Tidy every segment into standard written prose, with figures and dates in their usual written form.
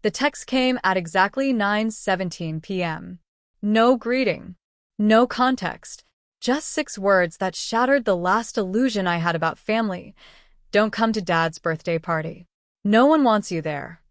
The text came at exactly 9:17 p.m. No greeting. No context. Just 6 words that shattered the last illusion I had about family. Don't come to Dad's birthday party. No one wants you there.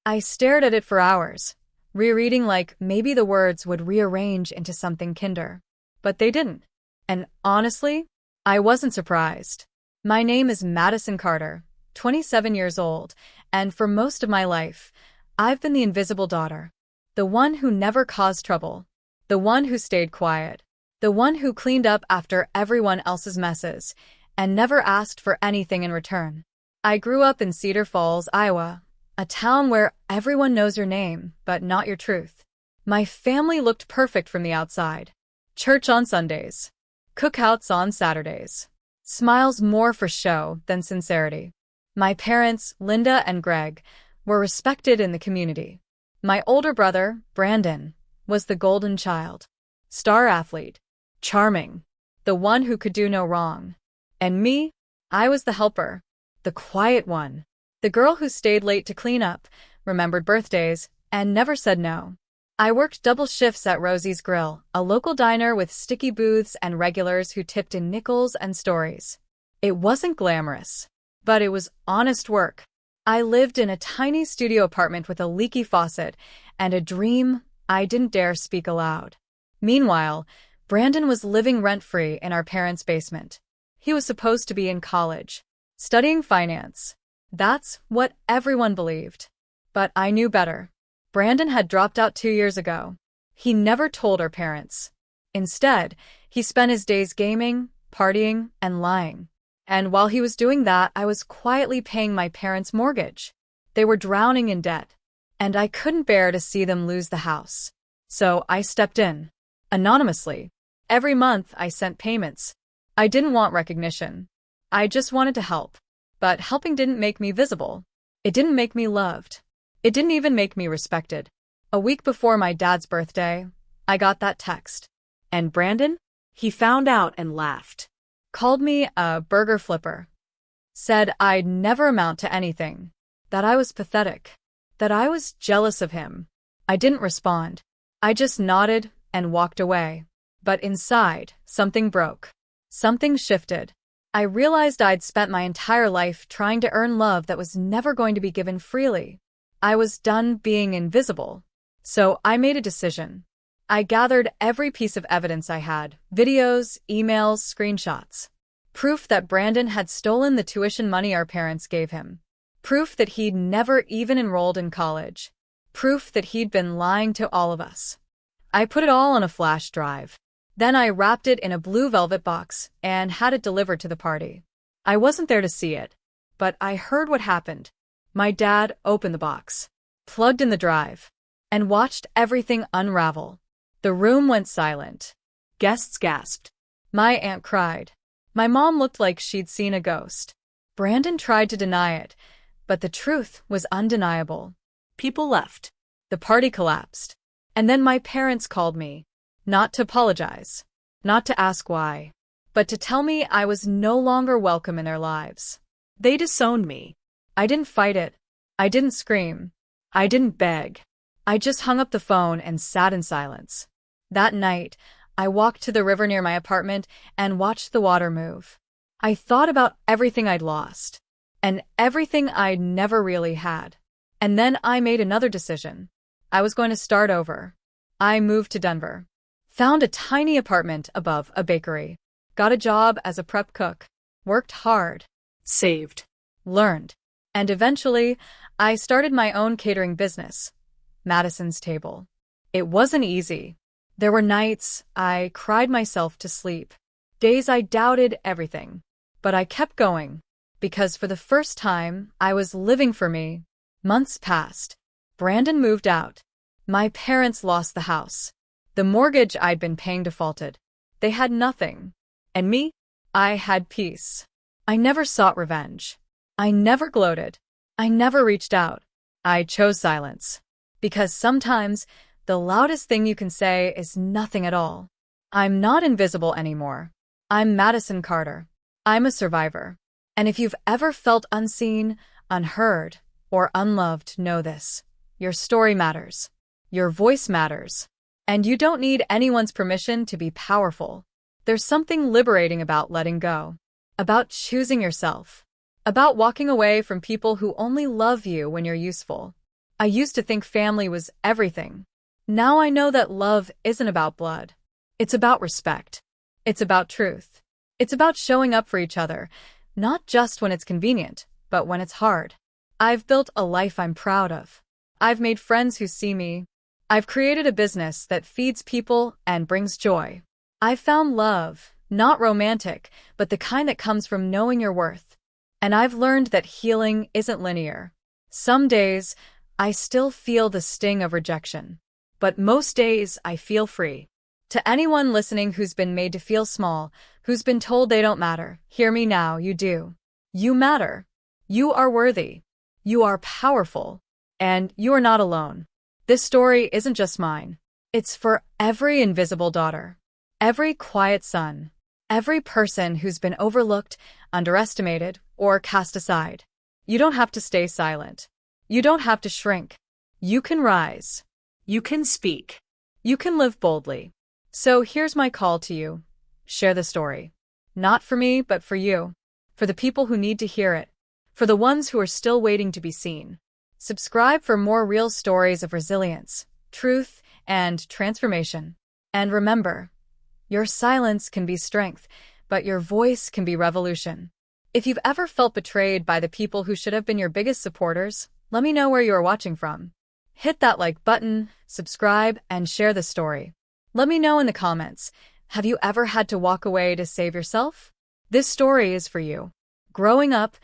I stared at it for hours, rereading like maybe the words would rearrange into something kinder. But they didn't. And honestly, I wasn't surprised. My name is Madison Carter, 27 years old, and for most of my life, I've been the invisible daughter. The one who never caused trouble. The one who stayed quiet. The one who cleaned up after everyone else's messes and never asked for anything in return. I grew up in Cedar Falls, Iowa, a town where everyone knows your name, but not your truth. My family looked perfect from the outside. Church on Sundays. Cookouts on Saturdays. Smiles more for show than sincerity. My parents, Linda and Greg, were respected in the community. My older brother, Brandon, was the golden child. Star athlete. Charming. The one who could do no wrong. And me? I was the helper. The quiet one. The girl who stayed late to clean up, remembered birthdays, and never said no. I worked double shifts at Rosie's Grill, a local diner with sticky booths and regulars who tipped in nickels and stories. It wasn't glamorous, but it was honest work. I lived in a tiny studio apartment with a leaky faucet and a dream I didn't dare speak aloud. Meanwhile, Brandon was living rent-free in our parents' basement. He was supposed to be in college, studying finance. That's what everyone believed. But I knew better. Brandon had dropped out 2 years ago. He never told our parents. Instead, he spent his days gaming, partying, and lying. And while he was doing that, I was quietly paying my parents' mortgage. They were drowning in debt, and I couldn't bear to see them lose the house. So I stepped in. Anonymously. Every month I sent payments. I didn't want recognition. I just wanted to help. But helping didn't make me visible. It didn't make me loved. It didn't even make me respected. A week before my dad's birthday, I got that text. And Brandon? He found out and laughed. Called me a burger flipper. Said I'd never amount to anything. That I was pathetic. That I was jealous of him. I didn't respond. I just nodded and walked away. But inside, something broke. Something shifted. I realized I'd spent my entire life trying to earn love that was never going to be given freely. I was done being invisible. So I made a decision. I gathered every piece of evidence I had, videos, emails, screenshots. Proof that Brandon had stolen the tuition money our parents gave him. Proof that he'd never even enrolled in college. Proof that he'd been lying to all of us. I put it all on a flash drive. Then I wrapped it in a blue velvet box and had it delivered to the party. I wasn't there to see it, but I heard what happened. My dad opened the box, plugged in the drive, and watched everything unravel. The room went silent. Guests gasped. My aunt cried. My mom looked like she'd seen a ghost. Brandon tried to deny it, but the truth was undeniable. People left. The party collapsed. And then my parents called me. Not to apologize. Not to ask why. But to tell me I was no longer welcome in their lives. They disowned me. I didn't fight it. I didn't scream. I didn't beg. I just hung up the phone and sat in silence. That night, I walked to the river near my apartment and watched the water move. I thought about everything I'd lost. And everything I'd never really had. And then I made another decision. I was going to start over. I moved to Denver. Found a tiny apartment above a bakery. Got a job as a prep cook. Worked hard. Saved. Learned. And eventually, I started my own catering business. Madison's Table. It wasn't easy. There were nights I cried myself to sleep. Days I doubted everything. But I kept going. Because for the first time, I was living for me. Months passed. Brandon moved out. My parents lost the house. The mortgage I'd been paying defaulted. They had nothing. And me? I had peace. I never sought revenge. I never gloated. I never reached out. I chose silence. Because sometimes, the loudest thing you can say is nothing at all. I'm not invisible anymore. I'm Madison Carter. I'm a survivor. And if you've ever felt unseen, unheard, or unloved, know this. Your story matters. Your voice matters. And you don't need anyone's permission to be powerful. There's something liberating about letting go, about choosing yourself, about walking away from people who only love you when you're useful. I used to think family was everything. Now I know that love isn't about blood. It's about respect. It's about truth. It's about showing up for each other, not just when it's convenient, but when it's hard. I've built a life I'm proud of. I've made friends who see me. I've created a business that feeds people and brings joy. I've found love, not romantic, but the kind that comes from knowing your worth. And I've learned that healing isn't linear. Some days, I still feel the sting of rejection. But most days, I feel free. To anyone listening who's been made to feel small, who's been told they don't matter, hear me now, you do. You matter. You are worthy. You are powerful. And you are not alone. This story isn't just mine. It's for every invisible daughter, every quiet son, every person who's been overlooked, underestimated, or cast aside. You don't have to stay silent. You don't have to shrink. You can rise. You can speak. You can live boldly. So here's my call to you. Share the story. Not for me, but for you. For the people who need to hear it. For the ones who are still waiting to be seen. Subscribe for more real stories of resilience, truth, and transformation. And remember, your silence can be strength, but your voice can be revolution. If you've ever felt betrayed by the people who should have been your biggest supporters, let me know where you are watching from. Hit that like button, subscribe, and share the story. Let me know in the comments, have you ever had to walk away to save yourself? This story is for you. Growing up,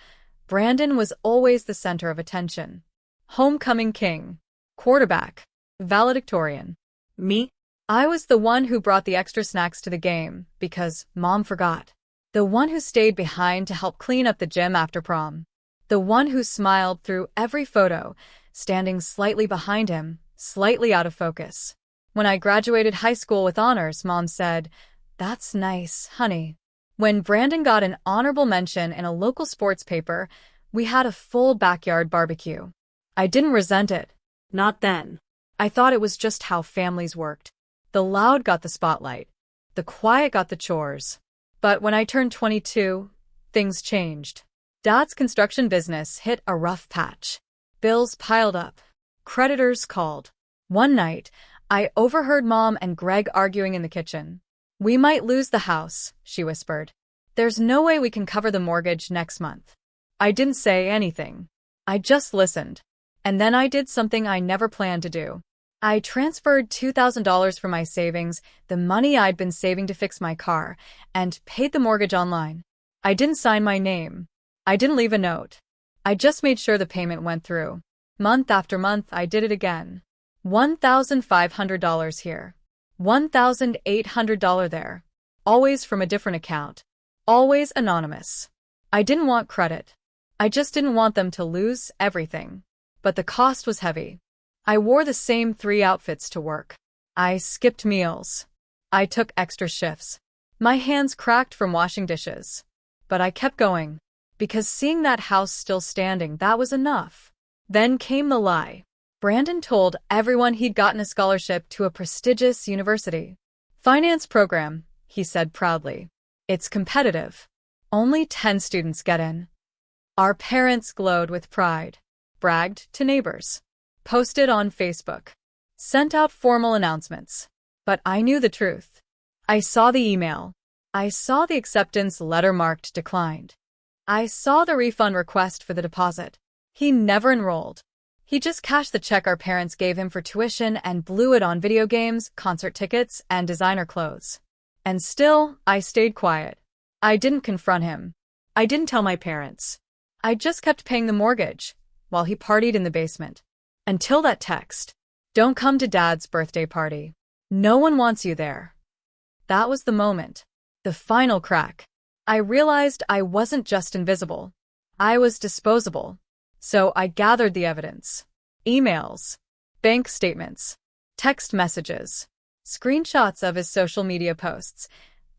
Brandon was always the center of attention. Homecoming king, quarterback, valedictorian. Me? I was the one who brought the extra snacks to the game because mom forgot. The one who stayed behind to help clean up the gym after prom. The one who smiled through every photo, standing slightly behind him, slightly out of focus. When I graduated high school with honors, mom said, "That's nice, honey." When Brandon got an honorable mention in a local sports paper, we had a full backyard barbecue. I didn't resent it. Not then. I thought it was just how families worked. The loud got the spotlight. The quiet got the chores. But when I turned 22, things changed. Dad's construction business hit a rough patch. Bills piled up. Creditors called. One night, I overheard Mom and Greg arguing in the kitchen. "We might lose the house," she whispered. "There's no way we can cover the mortgage next month." I didn't say anything. I just listened. And then I did something I never planned to do. I transferred $2,000 from my savings, the money I'd been saving to fix my car, and paid the mortgage online. I didn't sign my name. I didn't leave a note. I just made sure the payment went through. Month after month, I did it again. $1,500 here. $1,800 there. Always from a different account. Always anonymous. I didn't want credit. I just didn't want them to lose everything. But the cost was heavy. I wore the same 3 outfits to work. I skipped meals. I took extra shifts. My hands cracked from washing dishes. But I kept going. Because seeing that house still standing, that was enough. Then came the lie. Brandon told everyone he'd gotten a scholarship to a prestigious university. Finance program, he said proudly. It's competitive. Only 10 students get in. Our parents glowed with pride. Bragged to neighbors. Posted on Facebook. Sent out formal announcements. But I knew the truth. I saw the email. I saw the acceptance letter marked declined. I saw the refund request for the deposit. He never enrolled. He just cashed the check our parents gave him for tuition and blew it on video games, concert tickets, and designer clothes. And still, I stayed quiet. I didn't confront him. I didn't tell my parents. I just kept paying the mortgage while he partied in the basement. Until that text. "Don't come to Dad's birthday party. No one wants you there." That was the moment. The final crack. I realized I wasn't just invisible. I was disposable. So I gathered the evidence. Emails. Bank statements. Text messages. Screenshots of his social media posts.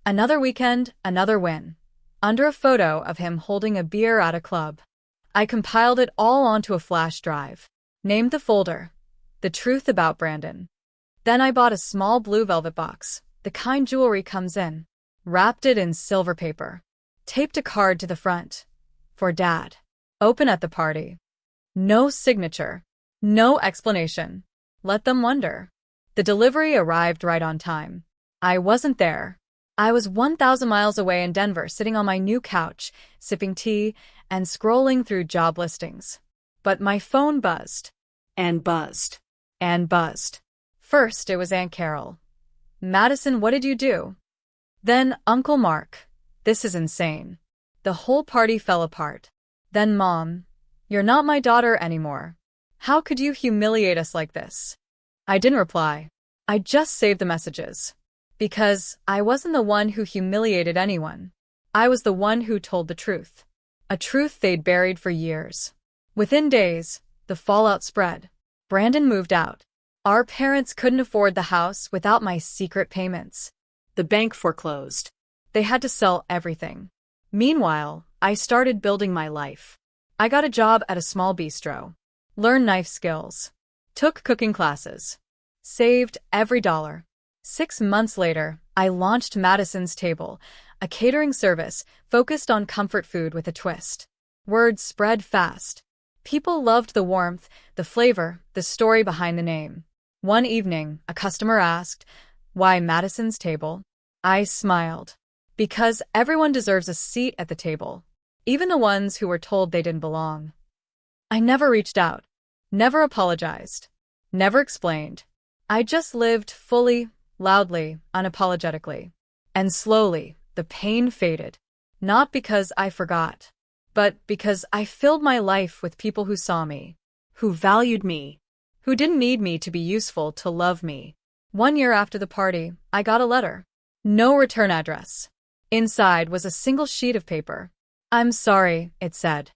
Another weekend, another win. Under a photo of him holding a beer at a club. I compiled it all onto a flash drive. Named the folder, The truth about Brandon. Then I bought a small blue velvet box, the kind jewelry comes in, wrapped it in silver paper, taped a card to the front. For Dad. Open at the party. No signature. No explanation. Let them wonder. The delivery arrived right on time. I wasn't there. I was 1,000 miles away in Denver, sitting on my new couch, sipping tea, and scrolling through job listings. But my phone buzzed. And buzzed. And buzzed. First, it was Aunt Carol. Madison, what did you do? Then, Uncle Mark. This is insane. The whole party fell apart. Then, Mom. You're not my daughter anymore. How could you humiliate us like this? I didn't reply. I just saved the messages. Because I wasn't the one who humiliated anyone. I was the one who told the truth. A truth they'd buried for years. Within days, the fallout spread. Brandon moved out. Our parents couldn't afford the house without my secret payments. The bank foreclosed. They had to sell everything. Meanwhile, I started building my life. I got a job at a small bistro. Learned knife skills. Took cooking classes. Saved every dollar. 6 months later, I launched Madison's Table, a catering service focused on comfort food with a twist. Word spread fast. People loved the warmth, the flavor, the story behind the name. One evening, a customer asked, "Why Madison's Table?" I smiled. Because everyone deserves a seat at the table, even the ones who were told they didn't belong. I never reached out, never apologized, never explained. I just lived fully, loudly, unapologetically. And slowly, the pain faded. Not because I forgot, but because I filled my life with people who saw me, who valued me, who didn't need me to be useful to love me. 1 year after the party, I got a letter. No return address. Inside was a single sheet of paper. "I'm sorry," it said.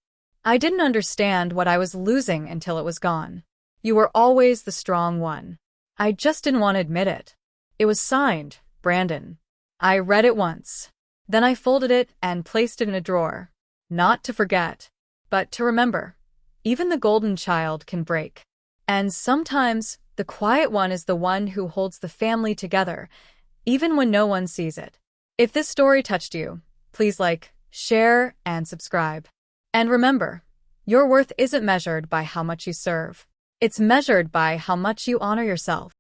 "I didn't understand what I was losing until it was gone. You were always the strong one. I just didn't want to admit it." It was signed, Brandon. I read it once. Then I folded it and placed it in a drawer. Not to forget, but to remember. Even the golden child can break. And sometimes, the quiet one is the one who holds the family together, even when no one sees it. If this story touched you, please like, share, and subscribe. And remember, your worth isn't measured by how much you serve. It's measured by how much you honor yourself.